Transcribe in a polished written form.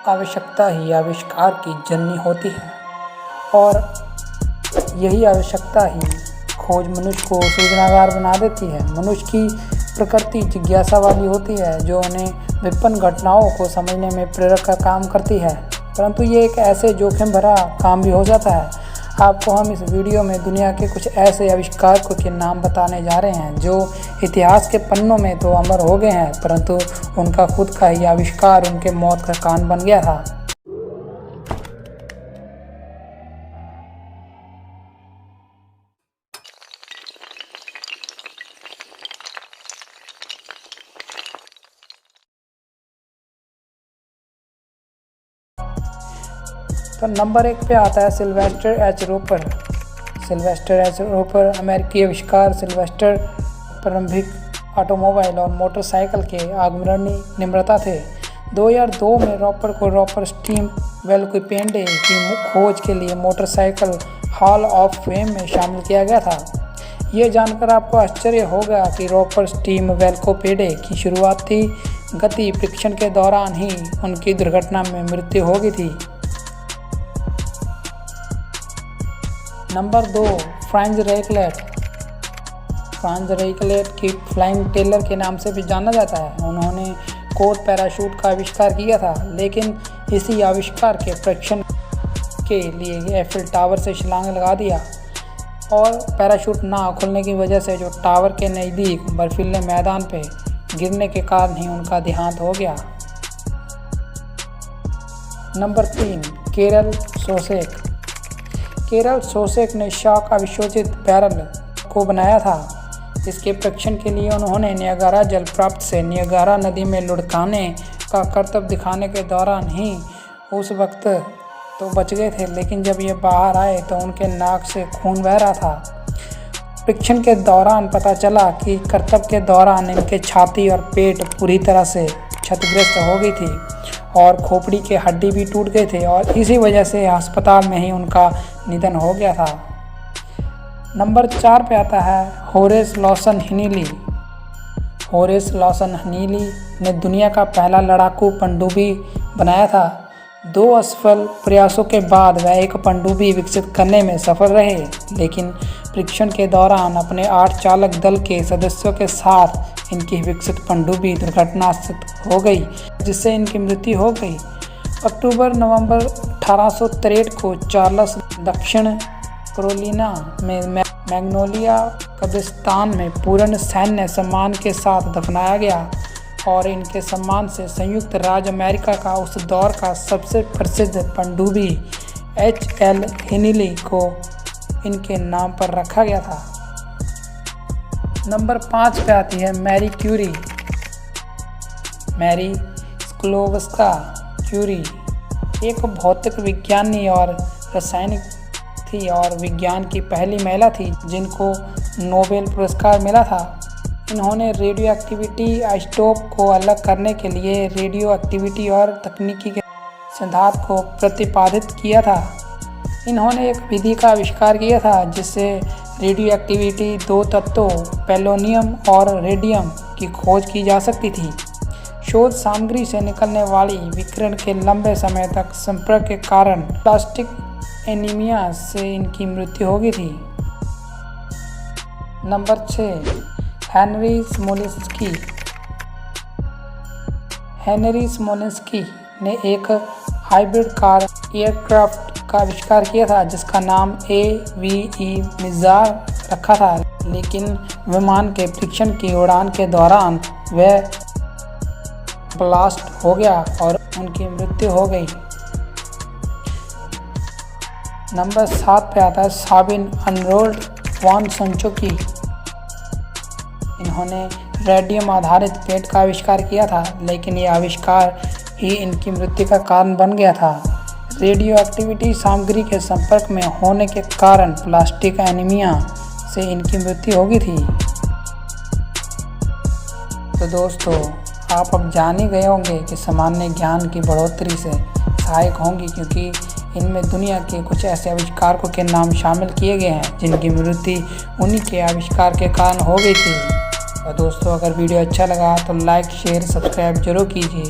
आवश्यकता ही आविष्कार की जननी होती है और यही आवश्यकता ही खोज मनुष्य को सृजनागार बना देती है। मनुष्य की प्रकृति जिज्ञासा वाली होती है जो उन्हें विभिन्न घटनाओं को समझने में प्रेरक का काम करती है, परंतु ये एक ऐसे जोखिम भरा काम भी हो जाता है। आपको हम इस वीडियो में दुनिया के कुछ ऐसे आविष्कारकों के नाम बताने जा रहे हैं जो इतिहास के पन्नों में तो अमर हो गए हैं, परंतु उनका खुद का ही आविष्कार उनके मौत का कारण बन गया था। तो नंबर 1 पे आता है Sylvester H Roper. Sylvester H Roper अमेरिकी आविष्कार सिल्वेस्टर प्रारंभिक ऑटोमोबाइल और मोटरसाइकिल के आगमनी निर्माता थे। 2002 में रोपर को रोपर स्टीम वेलोसिपेड की खोज के लिए मोटरसाइकिल हॉल ऑफ फेम में शामिल किया गया था। ये जानकर आपको आश्चर्य होगा कि रोपर स्टीम वेलोसिपेड की शुरुआती गति परीक्षण के दौरान ही उनकी दुर्घटना में मृत्यु हो गई थी। Number 2 Franz Reichelt. Franz Reichelt की फ्लाइंग टेलर के नाम से भी जाना जाता है। उन्होंने कोड पैराशूट का आविष्कार किया था, लेकिन इसी आविष्कार के परीक्षण के लिए एफिल टावर से छलांग लगा दिया और पैराशूट ना खुलने की वजह से जो टावर के नज़दीक बर्फीले मैदान पे गिरने के कारण ही उनका देहांत हो गया। नंबर 3 केरल सोसेक। केरल सोसेक ने शॉक अविशोचित बैरल को बनाया था। इसके परीक्षण के लिए उन्होंने नियागारा जलप्रपात से नियागारा नदी में लुढ़काने का करतब दिखाने के दौरान ही उस वक्त तो बच गए थे, लेकिन जब ये बाहर आए तो उनके नाक से खून बह रहा था। परीक्षण के दौरान पता चला कि करतब के दौरान इनके छाती और पेट पूरी तरह से क्षतिग्रस्त हो गई थी और खोपड़ी के हड्डी भी टूट गए थे और इसी वजह से अस्पताल में ही उनका निधन हो गया था। नंबर 4 पे आता है होरेस लॉसन हनीली। होरेस लॉसन हनीली ने दुनिया का पहला लड़ाकू पनडुब्बी बनाया था। 2 असफल प्रयासों के बाद वह एक पनडुब्बी विकसित करने में सफल रहे, लेकिन परीक्षण के दौरान अपने 8 चालक दल के सदस्यों के साथ इनकी विकसित पनडुब्बी दुर्घटनाग्रस्त हो गई, जिससे इनकी मृत्यु हो गई। अक्टूबर-नवंबर 1863 को चार्ल्स दक्षिण कैरोलिना में मैग्नोलिया कब्रिस्तान में पूर्ण सैन्य सम्मान के साथ दफनाया गया और इनके सम्मान से संयुक्त राज्य अमेरिका का उस दौर का सबसे प्रसिद्ध पनडुब्बी H.L. हनीली को इनके नाम पर रखा गया था। नंबर 5 पे आती है मैरी क्यूरी। मैरी स्क्लोवस्का क्यूरी एक भौतिक विज्ञानी और रसायनिक थी और विज्ञान की पहली महिला थी जिनको नोबेल पुरस्कार मिला था। इन्होंने रेडियो एक्टिविटी आइसोटोप को अलग करने के लिए रेडियो एक्टिविटी और तकनीकी के सिद्धांत को प्रतिपादित किया था। इन्होंने एक विधि का आविष्कार किया था जिससे रेडियो एक्टिविटी 2 तत्वों पोलोनियम और रेडियम की खोज की जा सकती थी। शोध सामग्री से निकलने वाली विकिरण के लंबे समय तक संपर्क के कारण प्लास्टिक एनीमिया से इनकी मृत्यु हो गई थी। Number 6 Henry Smolinski. Henry Smolinski ने एक हाइब्रिड कार एयरक्राफ्ट का आविष्कार किया था जिसका नाम AVE मिज़ार रखा था, लेकिन विमान के परीक्षण की उड़ान के दौरान वह ब्लास्ट हो गया और उनकी मृत्यु हो गई। नंबर 7 पे आता है साबिन अनरोल्ड वॉन संचोकी। इन्होंने रेडियम आधारित पेंट का आविष्कार किया था, लेकिन ये आविष्कार ही इनकी मृत्यु का कारण बन गया था। रेडियो एक्टिविटी सामग्री के संपर्क में होने के कारण प्लास्टिक एनीमिया से इनकी मृत्यु हो गई थी। तो दोस्तों, आप अब जान ही गए होंगे कि सामान्य ज्ञान की बढ़ोतरी से सहायक होंगी, क्योंकि इनमें दुनिया के कुछ ऐसे आविष्कारकों के नाम शामिल किए गए हैं जिनकी मृत्यु उन्हीं के आविष्कार के कारण हो गई थी। और दोस्तों, अगर वीडियो अच्छा लगा तो लाइक शेयर सब्सक्राइब जरूर कीजिए।